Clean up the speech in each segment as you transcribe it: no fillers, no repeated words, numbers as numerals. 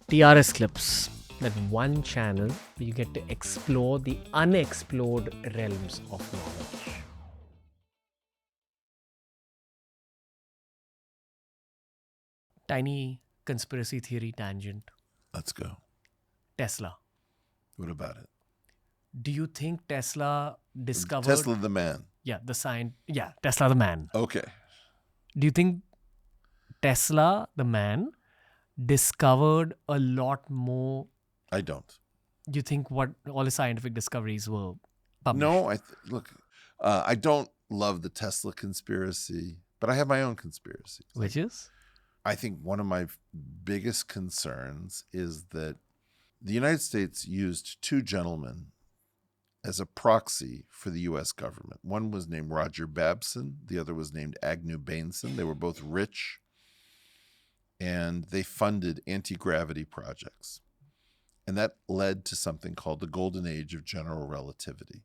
TRS clips, that one channel where you get to explore the unexplored realms of knowledge. Tiny conspiracy theory tangent. Let's go. Tesla. What about it? Do you think Tesla discovered... Tesla the man. Yeah, the sign. Yeah, Tesla the man. Okay. Do you think Tesla the man discovered a lot more? I don't. Do you think what all his scientific discoveries were published? No, look, I don't love the Tesla conspiracy, but I have my own conspiracy. Which is? I think one of my biggest concerns is that the United States used two gentlemen as a proxy for the U.S. government. One was named Roger Babson. The other was named Agnew Bainson. They were both rich, and they funded anti-gravity projects. And that led to something called the golden age of general relativity.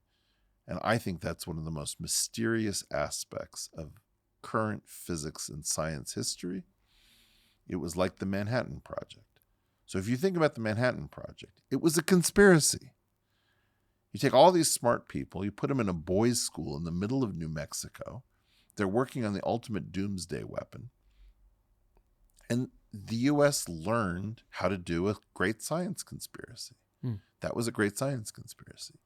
And I think that's one of the most mysterious aspects of current physics and science history. It was like the Manhattan Project. So if you think about the Manhattan Project, it was a conspiracy. You take all these smart people, you put them in a boys' school in the middle of New Mexico. They're working on the ultimate doomsday weapon. And the U.S. learned how to do a great science conspiracy. That was a great science conspiracy.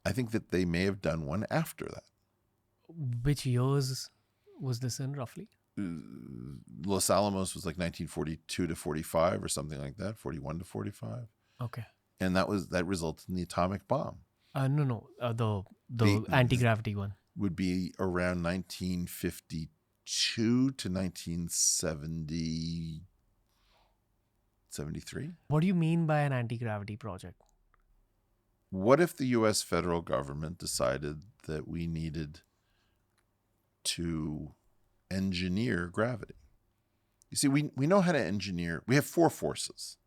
I think that they may have done one after that. Which years was this in, roughly? Los Alamos was like 1942 to 45 or something like that, 41 to 45. Okay. And that resulted in the atomic bomb. No. The anti-gravity one. Would be around 1952 to 1973. What do you mean by an anti-gravity project? What if the U.S. federal government decided that we needed to engineer gravity? You see, we know how to engineer. We have four forces.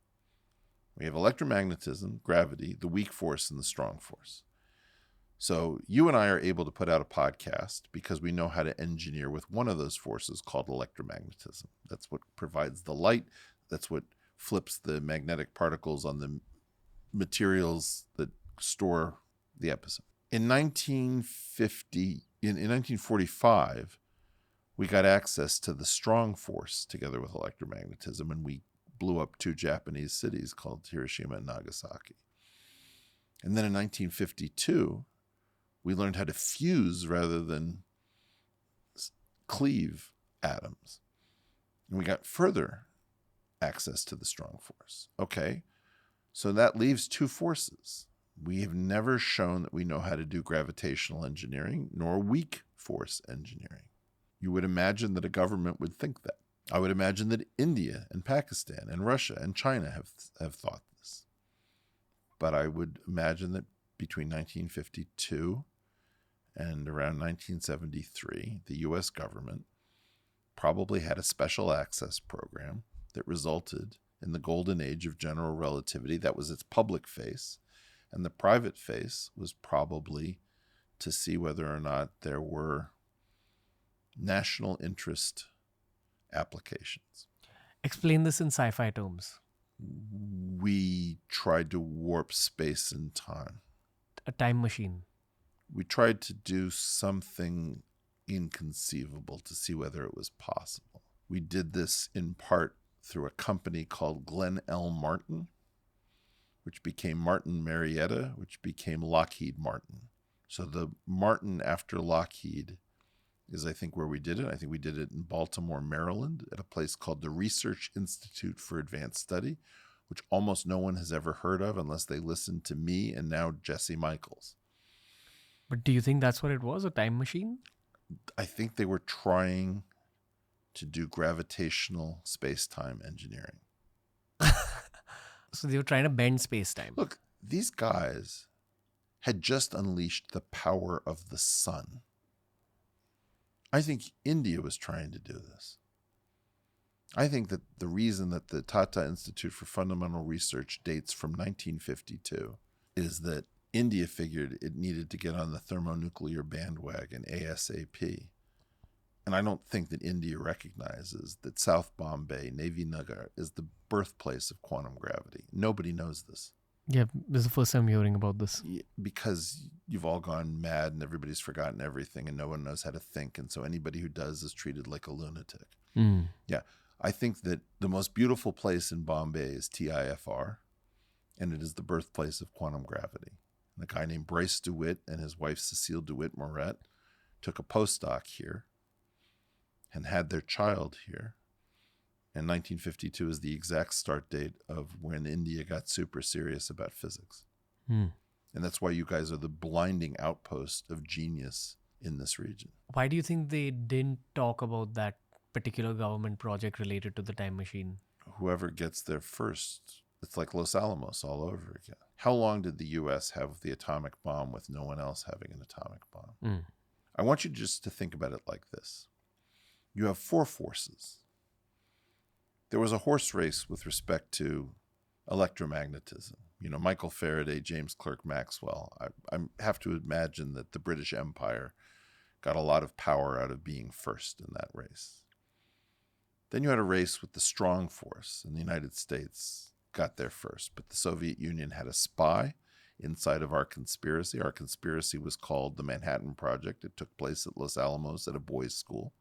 We have electromagnetism, gravity, the weak force, and the strong force. So you and I are able to put out a podcast because we know how to engineer with one of those forces called electromagnetism. That's what provides the light. That's what flips the magnetic particles on the materials that store the episode. In 1945, we got access to the strong force together with electromagnetism, and we blew up two Japanese cities called Hiroshima and Nagasaki. And then in 1952, we learned how to fuse rather than cleave atoms. And we got further access to the strong force. Okay, so that leaves two forces. We have never shown that we know how to do gravitational engineering nor weak force engineering. You would imagine that a government would think that. I would imagine that India and Pakistan and Russia and China have thought this. But I would imagine that between 1952 and around 1973, the U.S. government probably had a special access program that resulted in the golden age of general relativity. That was its public face. And the private face was probably to see whether or not there were national interest applications. Explain this in sci-fi terms. We tried to warp space and time. A time machine. We tried to do something inconceivable to see whether it was possible. We did this in part through a company called Glenn L. Martin, which became Martin Marietta, which became Lockheed Martin. So the Martin after Lockheed is, I think, where we did it. I think we did it in Baltimore, Maryland, at a place called the Research Institute for Advanced Study, which almost no one has ever heard of unless they listen to me and now Jesse Michaels. But do you think that's what it was, a time machine? I think they were trying to do gravitational space-time engineering. So they were trying to bend space-time. Look, these guys had just unleashed the power of the sun. I think India was trying to do this. I think that the reason that the Tata Institute for Fundamental Research dates from 1952 is that India figured it needed to get on the thermonuclear bandwagon ASAP. And I don't think that India recognizes that South Bombay, Navy Nagar, is the birthplace of quantum gravity. Nobody knows this. Yeah, this is the first time hearing about this. Because you've all gone mad and everybody's forgotten everything and no one knows how to think. And so anybody who does is treated like a lunatic. Mm. Yeah. I think that the most beautiful place in Bombay is TIFR, and it is the birthplace of quantum gravity. And a guy named Bryce DeWitt and his wife Cecile DeWitt Moret took a postdoc here and had their child here. And 1952 is the exact start date of when India got super serious about physics. Mm. And that's why you guys are the blinding outpost of genius in this region. Why do you think they didn't talk about that particular government project related to the time machine? Whoever gets there first, it's like Los Alamos all over again. How long did the US have the atomic bomb with no one else having an atomic bomb? Mm. I want you just to think about it like this. You have four forces. There was a horse race with respect to electromagnetism. You know, Michael Faraday, James Clerk Maxwell. I have to imagine that the British Empire got a lot of power out of being first in that race. Then you had a race with the strong force, and the United States got there first. But the Soviet Union had a spy inside of our conspiracy. Our conspiracy was called the Manhattan Project. It took place at Los Alamos at a boys' school.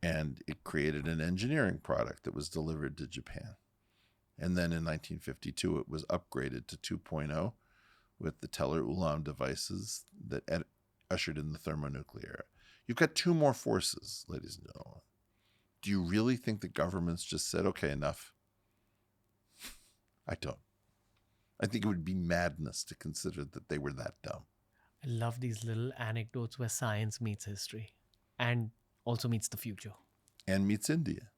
And it created an engineering product that was delivered to Japan. And then in 1952, it was upgraded to 2.0 with the Teller-Ulam devices that ushered in the thermonuclear era. You've got two more forces, ladies and gentlemen. Do you really think the governments just said, okay, enough? I don't. I think it would be madness to consider that they were that dumb. I love these little anecdotes where science meets history and also meets the future. And meets India.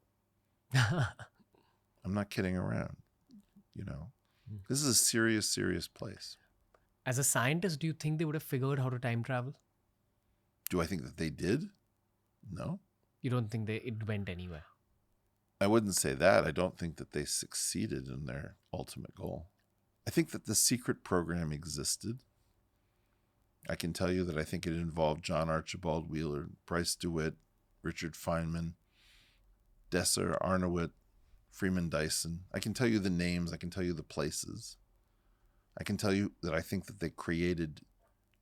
I'm not kidding around. You know, this is a serious, serious place. As a scientist, do you think they would have figured how to time travel? Do I think that they did? No. You don't think it went anywhere? I wouldn't say that. I don't think that they succeeded in their ultimate goal. I think that the secret program existed. I can tell you that I think it involved John Archibald Wheeler, Bryce DeWitt, Richard Feynman, Desser, Arnowit, Freeman Dyson. I can tell you the names. I can tell you the places. I can tell you that I think that they created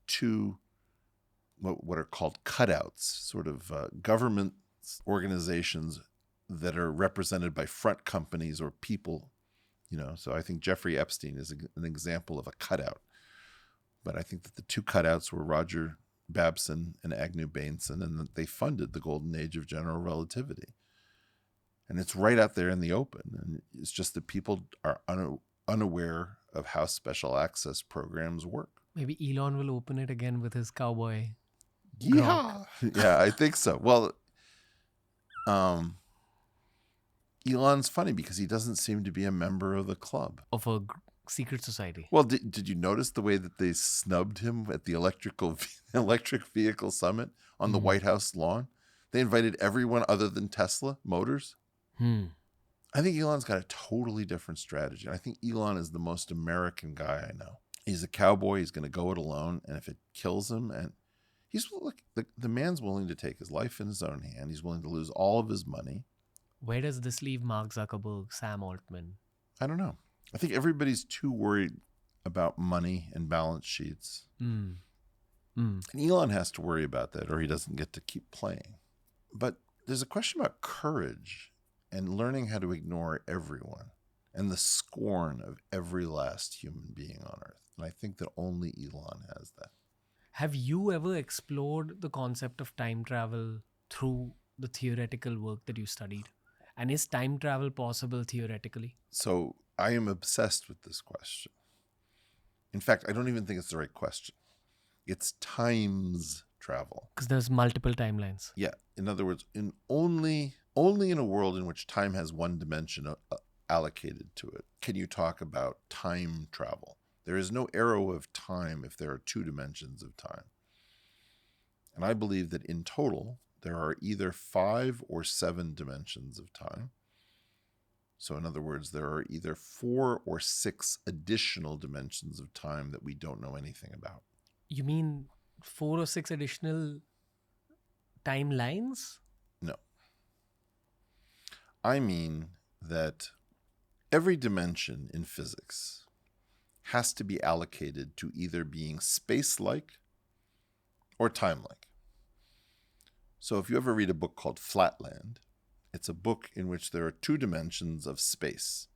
two what are called cutouts, sort of government organizations that are represented by front companies or people. You know, so I think Jeffrey Epstein is an example of a cutout. But I think that the two cutouts were Roger Babson and Agnew Bainson, and that they funded the golden age of general relativity. And it's right out there in the open. And it's just that people are unaware of how special access programs work. Maybe Elon will open it again with his cowboy. Yeah. Yeah, I think so. Well, Elon's funny because he doesn't seem to be a member of the club. Of a secret society. Well, did you notice the way that they snubbed him at the electric vehicle summit on the White House lawn? They invited everyone other than Tesla Motors. I think Elon's got a totally different strategy. I think Elon is the most American guy I know. He's a cowboy. He's going to go it alone. And if it kills him, and the man's willing to take his life in his own hand. He's willing to lose all of his money. Where does this leave Mark Zuckerberg, Sam Altman? I don't know. I think everybody's too worried about money and balance sheets. And Elon has to worry about that or he doesn't get to keep playing. But there's a question about courage and learning how to ignore everyone and the scorn of every last human being on Earth. And I think that only Elon has that. Have you ever explored the concept of time travel through the theoretical work that you studied? And is time travel possible theoretically? So I am obsessed with this question. In fact, I don't even think it's the right question. It's times travel. Because there's multiple timelines. Yeah. In other words, only in a world in which time has one dimension allocated to it can you talk about time travel. There is no arrow of time if there are two dimensions of time. And I believe that in total, there are either 5 or 7 dimensions of time. So in other words, there are either 4 or 6 additional dimensions of time that we don't know anything about. You mean 4 or 6 additional timelines? No. I mean that every dimension in physics has to be allocated to either being space-like or time-like. So if you ever read a book called Flatland, it's a book in which there are two dimensions of space,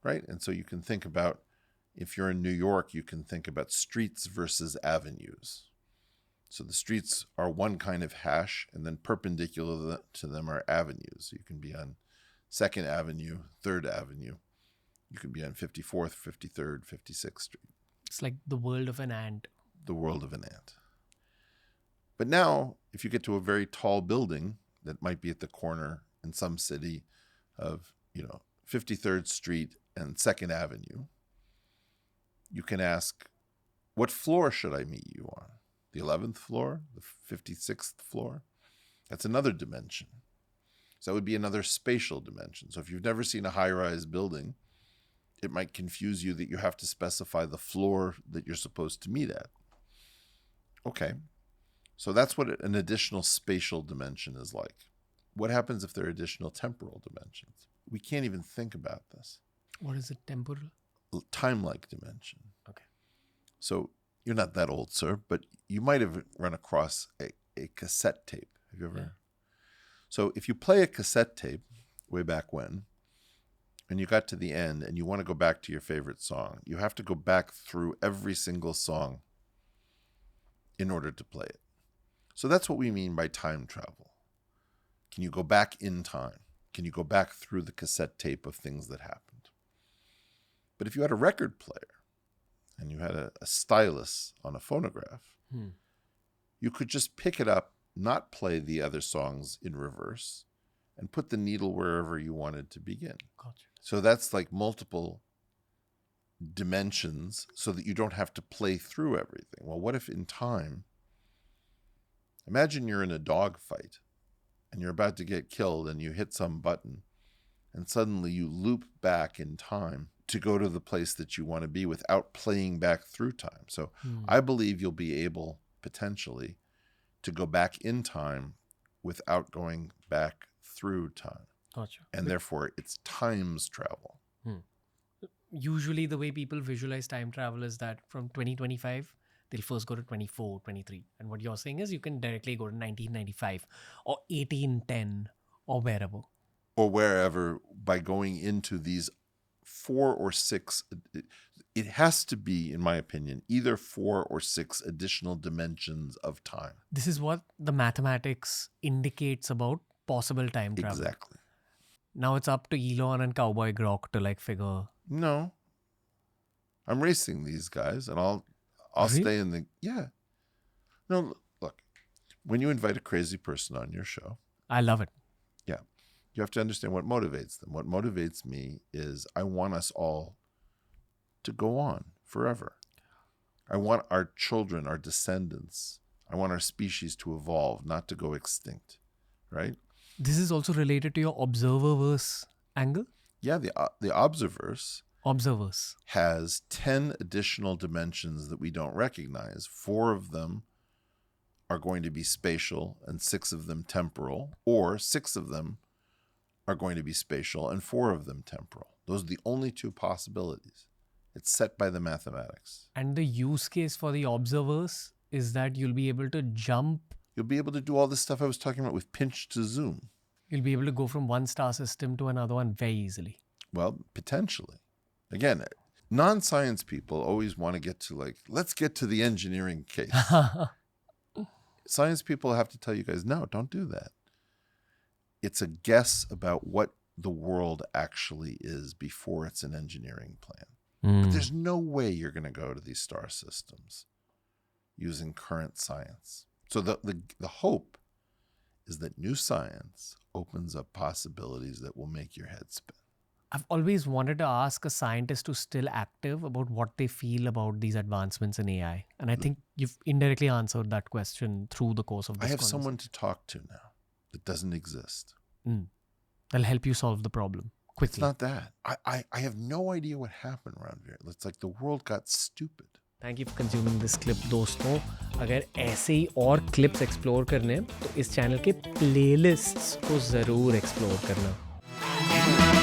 right? And so you can think about, if you're in New York, you can think about streets versus avenues. So the streets are one kind of hash, and then perpendicular to them are avenues. So you can be on 2nd Avenue, 3rd Avenue. You can be on 54th, 53rd, 56th Street. It's like the world of an ant. The world of an ant. But now, if you get to a very tall building that might be at the corner in some city of, 53rd Street and 2nd Avenue, you can ask, what floor should I meet you on? The 11th floor? The 56th floor? That's another dimension. So that would be another spatial dimension. So if you've never seen a high-rise building, it might confuse you that you have to specify the floor that you're supposed to meet at. Okay. So that's what an additional spatial dimension is like. What happens if there are additional temporal dimensions? We can't even think about this. What is it, temporal? Time-like dimension. Okay. So you're not that old, sir, but you might have run across a cassette tape. Have you ever? Yeah. So if you play a cassette tape way back when, and you got to the end and you want to go back to your favorite song, you have to go back through every single song in order to play it. So that's what we mean by time travel. Can you go back in time? Can you go back through the cassette tape of things that happened? But if you had a record player and you had a stylus on a phonograph, you could just pick it up, not play the other songs in reverse, and put the needle wherever you wanted to begin. Gotcha. So that's like multiple dimensions so that you don't have to play through everything. Well, what if in time, imagine you're in a dog fight and you're about to get killed and you hit some button and suddenly you loop back in time to go to the place that you want to be without playing back through time. So I believe you'll be able potentially to go back in time without going back through time. Gotcha. And therefore it's times travel. Usually the way people visualize time travel is that from 2025, they'll first go to 24, 23. And what you're saying is you can directly go to 1995 or 1810 or wherever. Or wherever, by going into these 4 or 6, it has to be, in my opinion, either 4 or 6 additional dimensions of time. This is what the mathematics indicates about possible time travel. Exactly. Now it's up to Elon and Cowboy Grok to figure. No. I'm racing these guys and I'll Really? stay in the... Yeah. No, look, when you invite a crazy person on your show... I love it. Yeah. You have to understand what motivates them. What motivates me is I want us all to go on forever. I want our children, our descendants, I want our species to evolve, not to go extinct, right? This is also related to your obserververse angle? Yeah, the Observerse Observers. has 10 additional dimensions that we don't recognize. 4 of them are going to be spatial and 6 of them temporal, or 6 of them are going to be spatial and 4 of them temporal. Those are the only 2 possibilities. It's set by the mathematics. And the use case for the observers is that you'll be able to jump. You'll be able to do all this stuff I was talking about with pinch to zoom. You'll be able to go from one star system to another one very easily. Well, potentially. Again, non-science people always want to get to let's get to the engineering case. Science people have to tell you guys, no, don't do that. It's a guess about what the world actually is before it's an engineering plan. But there's no way you're going to go to these star systems using current science. So the hope is that new science opens up possibilities that will make your head spin. I've always wanted to ask a scientist who's still active about what they feel about these advancements in AI. And I think you've indirectly answered that question through the course of this I have conversation. someone to talk to now that doesn't exist. They'll help you solve the problem quickly. It's not that. I have no idea what happened, Ranveer. It's like the world got stupid. Thank you for consuming this clip दोस्तों. अगर ऐसे ही और clips explore करने हैं तो इस channel के playlists को ज़रूर एक्सप्लोर करना.